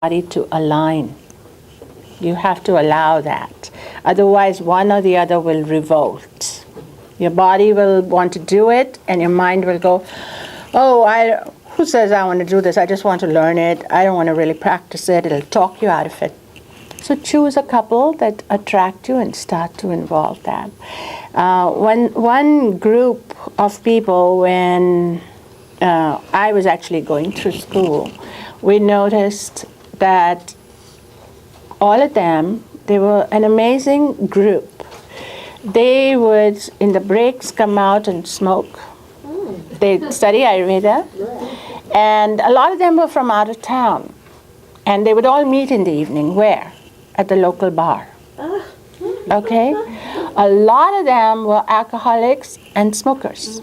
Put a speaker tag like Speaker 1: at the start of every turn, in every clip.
Speaker 1: body to align. You have to allow that. Otherwise, one or the other will revolt. Your body will want to do it, and your mind will go, oh, who says I want to do this? I just want to learn it. I don't want to really practice it. It'll talk you out of it. So choose a couple that attract you and start to involve that. One group of people, when I was actually going through school, we noticed that all of them, they were an amazing group. They would, in the breaks, come out and smoke. They'd study Ayurveda. And a lot of them were from out of town. And they would all meet in the evening. Where? At the local bar. Okay? A lot of them were alcoholics and smokers.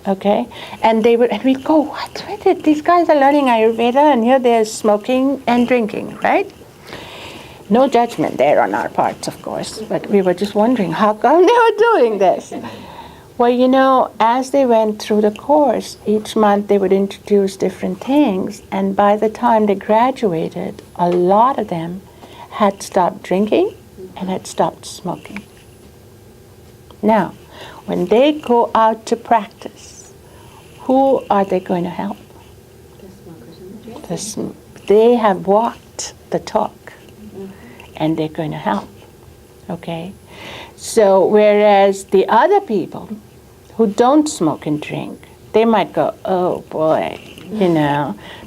Speaker 1: Okay? And we'd go, what? These guys are learning Ayurveda and here they're smoking and drinking, right? No judgment there on our parts, of course, but we were just wondering how come they were doing this. Well, as they went through the course, each month they would introduce different things, and by the time they graduated, a lot of them had stopped drinking and had stopped smoking. Now, when they go out to practice, who are they going to help?
Speaker 2: The smokers and the drinkers.
Speaker 1: They have walked the talk. And they're going to help, okay? So whereas the other people who don't smoke and drink, they might go, oh boy,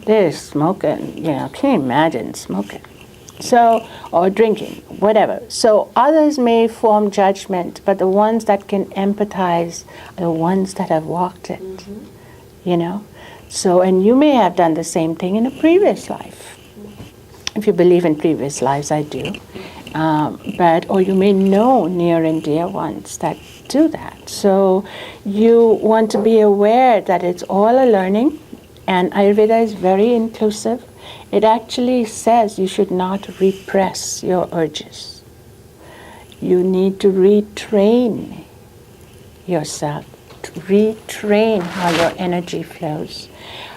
Speaker 1: they're smoking, can you imagine smoking? So, or drinking, whatever. So others may form judgment, but the ones that can empathize are the ones that have walked it, So, and you may have done the same thing in a previous life. If you believe in previous lives, I do. Or you may know near and dear ones that do that. So you want to be aware that it's all a learning, and Ayurveda is very inclusive. It actually says you should not repress your urges. You need to retrain yourself, to retrain how your energy flows,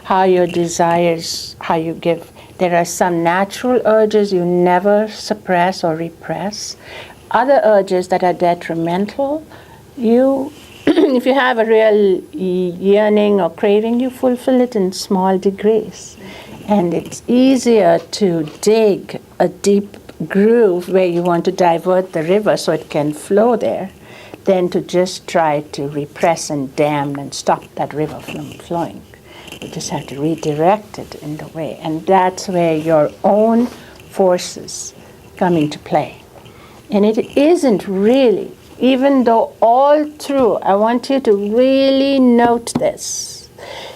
Speaker 1: how your desires, how you give. There are some natural urges you never suppress or repress. Other urges that are detrimental, if you have a real yearning or craving, you fulfill it in small degrees. And it's easier to dig a deep groove where you want to divert the river so it can flow there than to just try to repress and dam and stop that river from flowing. You just have to redirect it in the way. And that's where your own forces come into play. And it isn't really, even though all through, I want you to really note this.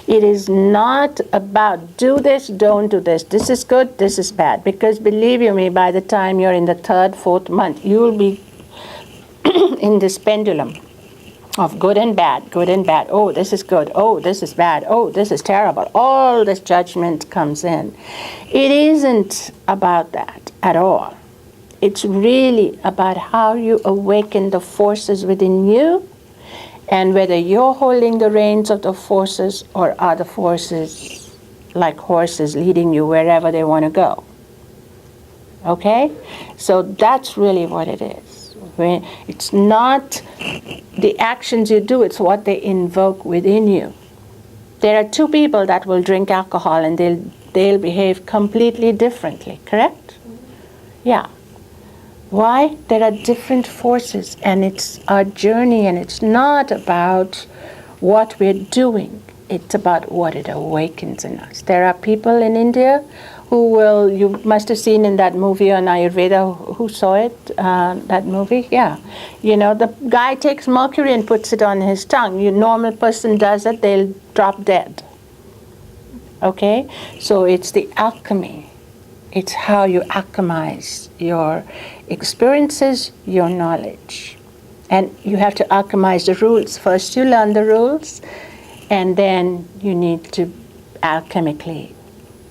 Speaker 1: It is not about do this, don't do this. This is good, this is bad. Because believe you me, by the time you're in the 3rd, 4th month, you will be in this pendulum of good and bad, good and bad. Oh, this is good. Oh, this is bad. Oh, this is terrible. All this judgment comes in. It isn't about that at all. It's really about how you awaken the forces within you, and whether you're holding the reins of the forces or are the forces like horses leading you wherever they want to go. Okay? So that's really what it is. It's not the actions you do, it's what they invoke within you. There are 2 people that will drink alcohol and they'll behave completely differently, correct? Yeah. Why? There are different forces, and it's our journey, and it's not about what we're doing. It's about what it awakens in us. There are people in India who will, you must have seen in that movie on Ayurveda, who saw it, that movie? Yeah. The guy takes mercury and puts it on his tongue. A normal person does it, they'll drop dead. Okay? So it's the alchemy. It's how you alchemize your experiences, your knowledge. And you have to alchemize the rules. First you learn the rules, and then you need to alchemically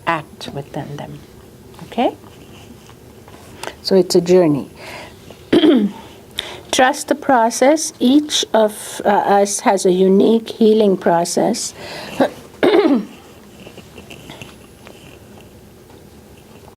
Speaker 1: act within them. Okay? So it's a journey. Trust the process. Each of us has a unique healing process.